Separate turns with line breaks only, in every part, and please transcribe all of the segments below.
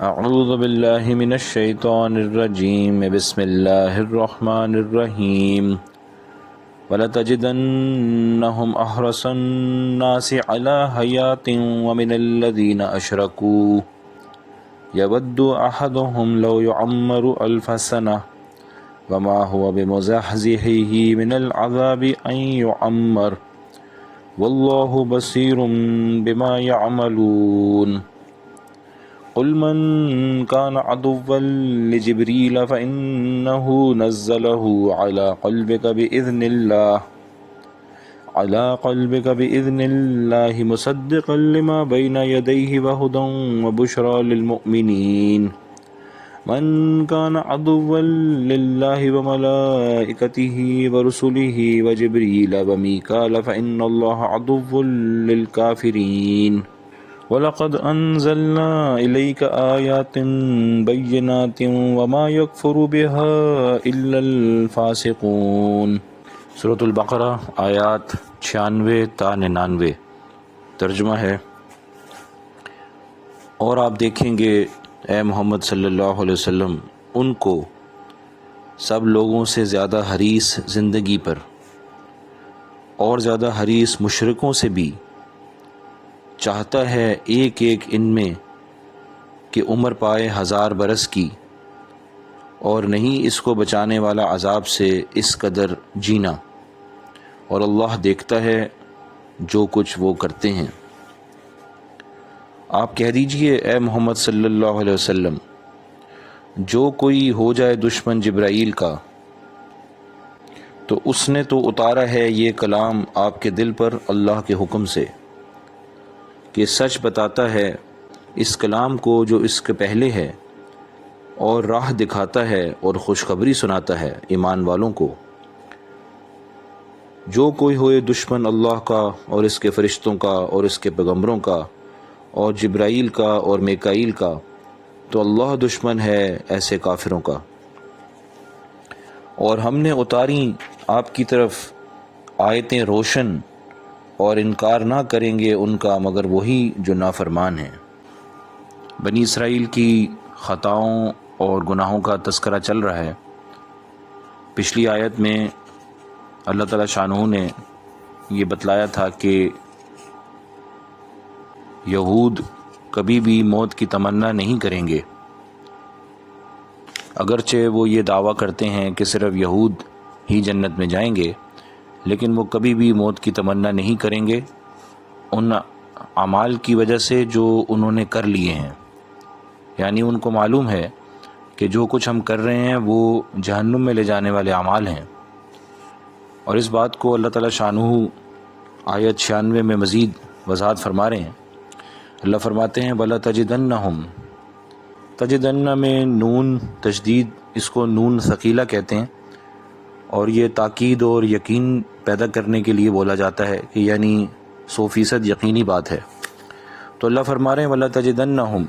اعوذ باللہ من الشیطان الرجیم بسم اللہ الرحمن الرحیم وَلَتَجِدَنَّهُمْ أَحْرَصَ النَّاسِ عَلَى حَيَاةٍ وَمِنَ الَّذِينَ أَشْرَكُوا يَوَدُّ أَحَدُهُمْ لَوْ يُعَمَّرُ أَلْفَ سَنَةٍ وَمَا هُوَ بِمُزَحْزِحِهِ مِنَ الْعَذَابِ أَنْ يُعَمَّرَ وَاللَّهُ بَصِيرٌ بِمَا يَعْمَلُونَ قل من كان عدوا لجبريل فإنه نزله على قلبك بإذن الله مصدقا لما بين يديه وهدى وبشرى للمؤمنين من كان عدوا لله وملائكته ورسله وجبريل وميكال فإن الله عدو للكافرين وَلَقَدْ أَنزَلْنَا إِلَيْكَ آيَاتٍ بَيِّنَاتٍ وَمَا يَكْفُرُ بِهَا إِلَّا الْفَاسِقُونَ۔ سورۃ البقرہ آیات 96 تا 99۔ ترجمہ ہے، اور آپ دیکھیں گے اے محمد صلی اللہ علیہ وسلم ان کو سب لوگوں سے زیادہ حریص زندگی پر اور زیادہ حریص مشرکوں سے بھی، چاہتا ہے ایک ایک ان میں کہ عمر پائے 1000 برس کی، اور نہیں اس کو بچانے والا عذاب سے اس قدر جینا، اور اللہ دیکھتا ہے جو کچھ وہ کرتے ہیں۔ آپ کہہ دیجئے اے محمد صلی اللہ علیہ وسلم، جو کوئی ہو جائے دشمن جبرائیل کا تو اس نے تو اتارا ہے یہ کلام آپ کے دل پر اللہ کے حکم سے، کہ سچ بتاتا ہے اس کلام کو جو اس کے پہلے ہے، اور راہ دکھاتا ہے اور خوشخبری سناتا ہے ایمان والوں کو۔ جو کوئی ہوئے دشمن اللہ کا اور اس کے فرشتوں کا اور اس کے پیغمبروں کا اور جبرائیل کا اور میکائیل کا، تو اللہ دشمن ہے ایسے کافروں کا۔ اور ہم نے اتاری آپ کی طرف آیتیں روشن، اور انکار نہ کریں گے ان کا مگر وہی جو نافرمان ہیں۔ بنی اسرائیل کی خطاؤں اور گناہوں کا تذکرہ چل رہا ہے۔ پچھلی آیت میں اللہ تعالیٰ شانہ نے یہ بتلایا تھا کہ یہود کبھی بھی موت کی تمنا نہیں کریں گے، اگرچہ وہ یہ دعویٰ کرتے ہیں کہ صرف یہود ہی جنت میں جائیں گے، لیکن وہ کبھی بھی موت کی تمنا نہیں کریں گے ان اعمال کی وجہ سے جو انہوں نے کر لیے ہیں۔ یعنی ان کو معلوم ہے کہ جو کچھ ہم کر رہے ہیں وہ جہنم میں لے جانے والے اعمال ہیں، اور اس بات کو اللہ تعالیٰ شانہ آیت 96 میں مزید وضاحت فرما رہے ہیں۔ اللہ فرماتے ہیں بَلَا تَجِدَنَّهُمْ، تجدن میں نون تشدید، اس کو نون ثقیلہ کہتے ہیں، اور یہ تاکید اور یقین پیدا کرنے کے لیے بولا جاتا ہے کہ یعنی 100% یقینی بات ہے۔ تو اللہ فرما رہے ہیں وَلَا تَجِدَنَّهُمْ،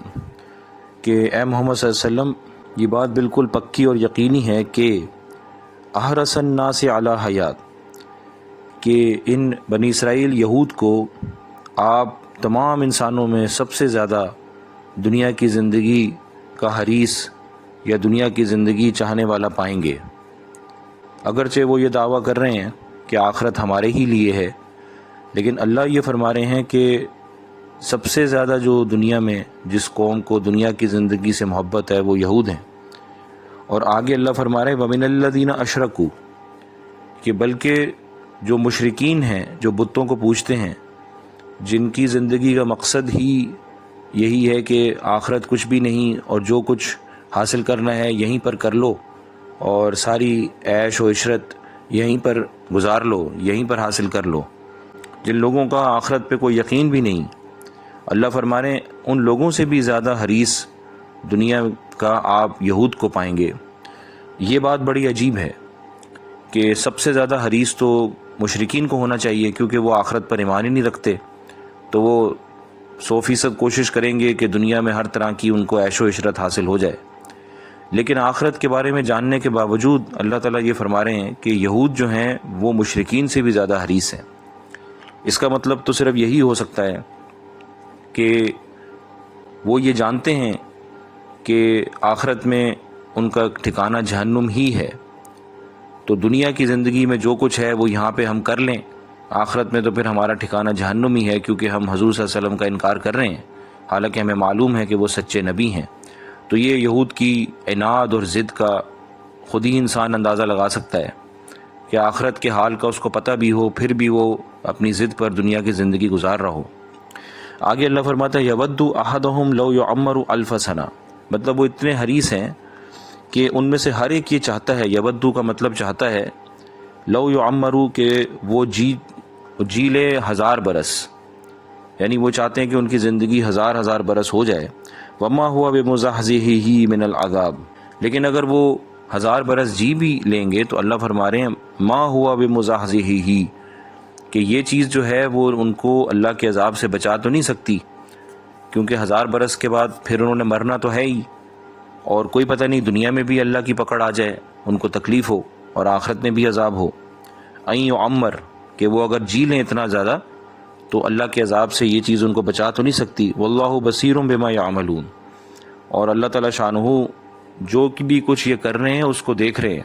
کہ اے محمد صلی اللہ علیہ وسلم یہ بات بالکل پکی اور یقینی ہے کہ احرص الناس علی حیات، کہ ان بنی اسرائیل یہود کو آپ تمام انسانوں میں سب سے زیادہ دنیا کی زندگی کا حریص یا دنیا کی زندگی چاہنے والا پائیں گے۔ اگرچہ وہ یہ دعویٰ کر رہے ہیں کہ آخرت ہمارے ہی لیے ہے، لیکن اللہ یہ فرما رہے ہیں کہ سب سے زیادہ جو دنیا میں جس قوم کو دنیا کی زندگی سے محبت ہے وہ یہود ہیں۔ اور آگے اللہ فرما رہے ہیں وَمِنَ الَّذِينَ أَشْرَكُوا، کہ بلکہ جو مشرکین ہیں، جو بتوں کو پوجتے ہیں، جن کی زندگی کا مقصد ہی یہی ہے کہ آخرت کچھ بھی نہیں، اور جو کچھ حاصل کرنا ہے یہیں پر کر لو، اور ساری عیش و عشرت یہیں پر گزار لو، یہیں پر حاصل کر لو، جن لوگوں کا آخرت پہ کوئی یقین بھی نہیں، اللہ فرما رہے ہیں ان لوگوں سے بھی زیادہ حریص دنیا کا آپ یہود کو پائیں گے۔ یہ بات بڑی عجیب ہے کہ سب سے زیادہ حریص تو مشرکین کو ہونا چاہیے، کیونکہ وہ آخرت پر ایمان ہی نہیں رکھتے، تو وہ 100% کوشش کریں گے کہ دنیا میں ہر طرح کی ان کو عیش و عشرت حاصل ہو جائے۔ لیکن آخرت کے بارے میں جاننے کے باوجود اللہ تعالیٰ یہ فرما رہے ہیں کہ یہود جو ہیں وہ مشرکین سے بھی زیادہ حریص ہیں۔ اس کا مطلب تو صرف یہی ہو سکتا ہے کہ وہ یہ جانتے ہیں کہ آخرت میں ان کا ٹھکانہ جہنم ہی ہے، تو دنیا کی زندگی میں جو کچھ ہے وہ یہاں پہ ہم کر لیں، آخرت میں تو پھر ہمارا ٹھکانہ جہنم ہی ہے، کیونکہ ہم حضور صلی اللہ علیہ وسلم کا انکار کر رہے ہیں، حالانکہ ہمیں معلوم ہے کہ وہ سچے نبی ہیں۔ تو یہ یہود کی عناد اور ضد کا خود ہی انسان اندازہ لگا سکتا ہے کہ آخرت کے حال کا اس کو پتہ بھی ہو، پھر بھی وہ اپنی ضد پر دنیا کی زندگی گزار رہا ہو۔ آگے اللہ فرماتا ہے یود احدہم لو یعمر الف سنہ، مطلب وہ اتنے حریص ہیں کہ ان میں سے ہر ایک یہ چاہتا ہے، یودو کا مطلب چاہتا ہے، لو یعمرو کہ وہ جی لے 1000 برس، یعنی وہ چاہتے ہیں کہ ان کی زندگی 1000 برس ہو جائے۔ وما ہوا بمزحزحہ من العذاب، لیکن اگر وہ 1000 برس جی بھی لیں گے تو اللہ فرما رہے ہیں ما ہوا بمزحزحہ، کہ یہ چیز جو ہے وہ ان کو اللہ کے عذاب سے بچا تو نہیں سکتی، کیونکہ 1000 برس کے بعد پھر انہوں نے مرنا تو ہے ہی، اور کوئی پتہ نہیں دنیا میں بھی اللہ کی پکڑ آ جائے، ان کو تکلیف ہو اور آخرت میں بھی عذاب ہو۔ این یعمر کہ وہ اگر جی لیں اتنا زیادہ تو اللہ کے عذاب سے یہ چیز ان کو بچا تو نہیں سکتی۔ واللہ بصیر بما یعملون، اور اللہ تعالیٰ شانہ جو بھی کچھ یہ کر رہے ہیں اس کو دیکھ رہے ہیں۔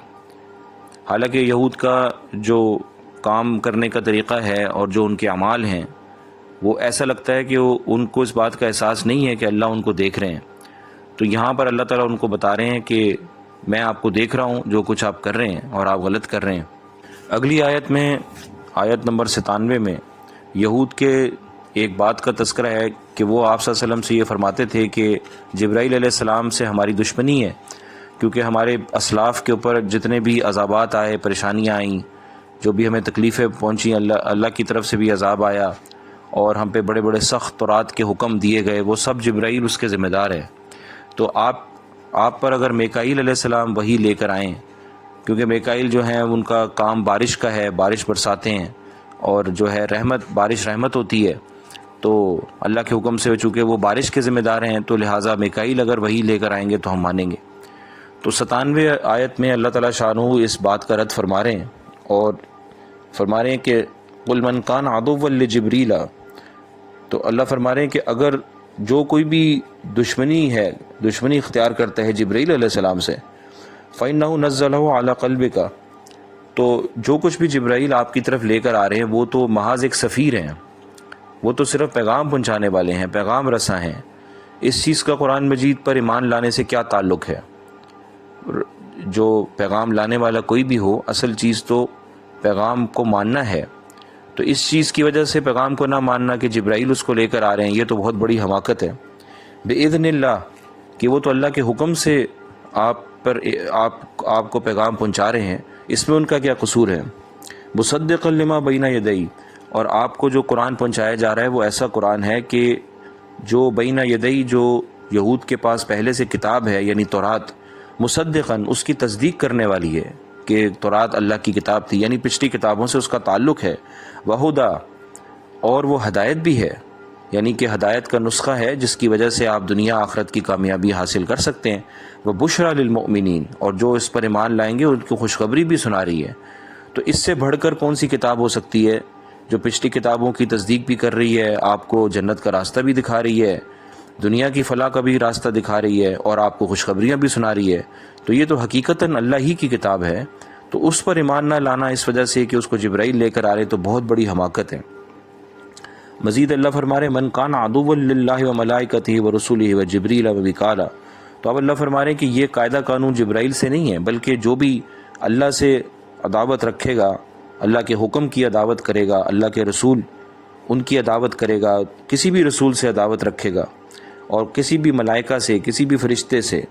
حالانکہ یہود کا جو کام کرنے کا طریقہ ہے اور جو ان کے اعمال ہیں وہ ایسا لگتا ہے کہ ان کو اس بات کا احساس نہیں ہے کہ اللہ ان کو دیکھ رہے ہیں، تو یہاں پر اللہ تعالیٰ ان کو بتا رہے ہیں کہ میں آپ کو دیکھ رہا ہوں جو کچھ آپ کر رہے ہیں اور آپ غلط کر رہے ہیں۔ اگلی آیت میں، آیت نمبر 97 میں، یہود کے ایک بات کا تذکرہ ہے کہ وہ آپ صلی اللہ علیہ وسلم سے یہ فرماتے تھے کہ جبرائیل علیہ السلام سے ہماری دشمنی ہے، کیونکہ ہمارے اسلاف کے اوپر جتنے بھی عذابات آئے، پریشانیاں آئیں، جو بھی ہمیں تکلیفیں پہنچیں، اللہ کی طرف سے بھی عذاب آیا اور ہم پہ بڑے بڑے سخت طورات کے حکم دیے گئے، وہ سب جبرائیل اس کے ذمہ دار ہے۔ تو آپ پر اگر میکائیل علیہ السلام وہی لے کر آئیں، کیونکہ میکائیل جو ہیں ان کا کام بارش کا ہے، بارش برساتے ہیں، اور جو ہے بارش رحمت ہوتی ہے، تو اللہ کے حکم سے چونکہ وہ بارش کے ذمہ دار ہیں تو لہٰذا میکائیل اگر وہی لے کر آئیں گے تو ہم مانیں گے۔ تو 97 آیت میں اللہ تعالیٰ شانہ اس بات کا رد فرما رہے ہیں اور فرما رہے ہیں کہ قل من کان عدوا لجبریل، تو اللہ فرما رہے ہیں کہ اگر جو کوئی بھی دشمنی اختیار کرتا ہے جبرائیل علیہ السلام سے، فإنہ نزلہ علی قلبک، تو جو کچھ بھی جبرائیل آپ کی طرف لے کر آ رہے ہیں وہ تو محض ایک سفیر ہیں، وہ تو صرف پیغام پہنچانے والے ہیں، پیغام رساں ہیں۔ اس چیز کا قرآن مجید پر ایمان لانے سے کیا تعلق ہے؟ جو پیغام لانے والا کوئی بھی ہو، اصل چیز تو پیغام کو ماننا ہے، تو اس چیز کی وجہ سے پیغام کو نہ ماننا کہ جبرائیل اس کو لے کر آ رہے ہیں، یہ تو بہت بڑی حماقت ہے۔ بِإِذْنِ اللہ، کہ وہ تو اللہ کے حکم سے آپ کو پیغام پہنچا رہے ہیں، اس میں ان کا کیا قصور ہے؟ مصدقا لما بین یدی، اور آپ کو جو قرآن پہنچایا جا رہا ہے وہ ایسا قرآن ہے کہ جو بین یدی، جو یہود کے پاس پہلے سے کتاب ہے یعنی تورات، مصدقاً اس کی تصدیق کرنے والی ہے کہ تورات اللہ کی کتاب تھی، یعنی پچھلی کتابوں سے اس کا تعلق ہے۔ وہدا، اور وہ ہدایت بھی ہے، یعنی کہ ہدایت کا نسخہ ہے جس کی وجہ سے آپ دنیا آخرت کی کامیابی حاصل کر سکتے ہیں۔ وہ بشریٰ للمؤمنین، اور جو اس پر ایمان لائیں گے ان کی خوشخبری بھی سنا رہی ہے۔ تو اس سے بڑھ کر کون سی کتاب ہو سکتی ہے جو پچھلی کتابوں کی تصدیق بھی کر رہی ہے، آپ کو جنت کا راستہ بھی دکھا رہی ہے، دنیا کی فلاح کا بھی راستہ دکھا رہی ہے، اور آپ کو خوشخبریاں بھی سنا رہی ہے؟ تو یہ تو حقیقتاً اللہ ہی کی کتاب ہے، تو اس پر ایمان نہ لانا اس وجہ سے کہ اس کو جبرائیل لے کر آ رہے تو بہت بڑی حماقت ہے۔ مزید اللہ فرما رہے من کان عدوا للہ وملائکتہ ورسلہ وجبریل ومیکالا، تو اب اللہ فرما رہے ہیں کہ یہ قاعدہ قانون جبرائیل سے نہیں ہے، بلکہ جو بھی اللہ سے عداوت رکھے گا، اللہ کے حکم کی عداوت کرے گا، اللہ کے رسول ان کی عداوت کرے گا، کسی بھی رسول سے عداوت رکھے گا، اور کسی بھی ملائکہ سے، کسی بھی فرشتے سے،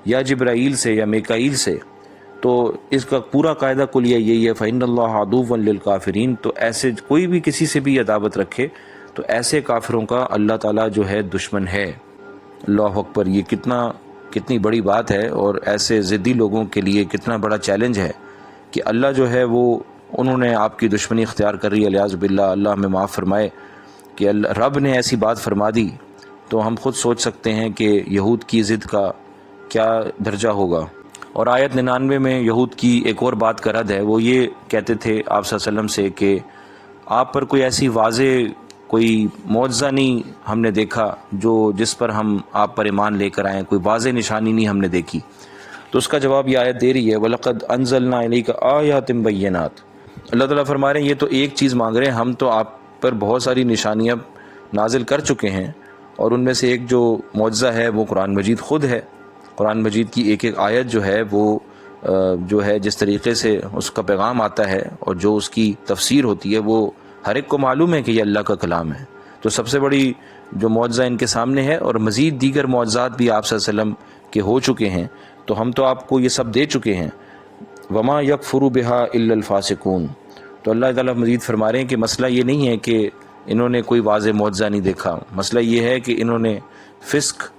یا جبرائیل سے یا میکائیل سے، تو اس کا پورا قاعدہ کلیہ یہی ہے فإن اللہ عدو للکافرین، تو ایسے کوئی بھی کسی سے بھی عداوت رکھے تو ایسے کافروں کا اللہ تعالیٰ جو ہے دشمن ہے۔ اللہ اکبر، یہ کتنی بڑی بات ہے، اور ایسے ضدی لوگوں کے لیے کتنا بڑا چیلنج ہے کہ اللہ جو ہے وہ انہوں نے آپ کی دشمنی اختیار کر رہی ہے، الیاذ باللہ۔ اللہ ہمیں معاف فرمائے کہ رب نے ایسی بات فرما دی، تو ہم خود سوچ سکتے ہیں کہ یہود کی ضد کا کیا درجہ ہوگا۔ اور آیت 99 میں یہود کی ایک اور بات کا رد ہے، وہ یہ کہتے تھے آپ صلی اللہ علیہ وسلم سے کہ آپ پر کوئی ایسی واضح کوئی معجزہ نہیں ہم نے دیکھا جس پر ہم آپ پر ایمان لے کر آئیں، کوئی واضح نشانی نہیں ہم نے دیکھی. تو اس کا جواب یہ آیت دے رہی ہے وَلَقَدْ أَنزَلْنَا إِلَيْكَ آيَاتٍ بَيِّنَاتٍ. اللہ تعالیٰ فرما رہے ہیں یہ تو ایک چیز مانگ رہے ہیں، ہم تو آپ پر بہت ساری نشانیاں نازل کر چکے ہیں، اور ان میں سے ایک جو معجزہ ہے وہ قرآن مجید خود ہے. قرآن مجید کی ایک ایک آیت جو ہے وہ جو ہے جس طریقے سے اس کا پیغام آتا ہے اور جو اس کی تفسیر ہوتی ہے وہ ہر ایک کو معلوم ہے کہ یہ اللہ کا کلام ہے. تو سب سے بڑی جو معجزہ ان کے سامنے ہے، اور مزید دیگر معجزات بھی آپ صلی اللہ علیہ وسلم کے ہو چکے ہیں، تو ہم تو آپ کو یہ سب دے چکے ہیں. وما یکفر بہا الا الفاسقون. تو اللہ تعالیٰ مزید فرما رہے ہیں کہ مسئلہ یہ نہیں ہے کہ انہوں نے کوئی واضح معجزہ نہیں دیکھا، مسئلہ یہ ہے کہ انہوں نے فسق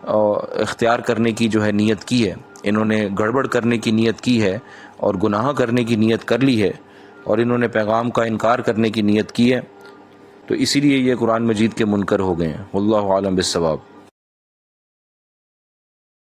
اختیار کرنے کی جو ہے نیت کی ہے، انہوں نے گڑبڑ کرنے کی نیت کی ہے اور گناہ کرنے کی نیت کر لی ہے، اور انہوں نے پیغام کا انکار کرنے کی نیت کی ہے، تو اسی لیے یہ قرآن مجید کے منکر ہو گئے ہیں. واللہ عالم بالصواب.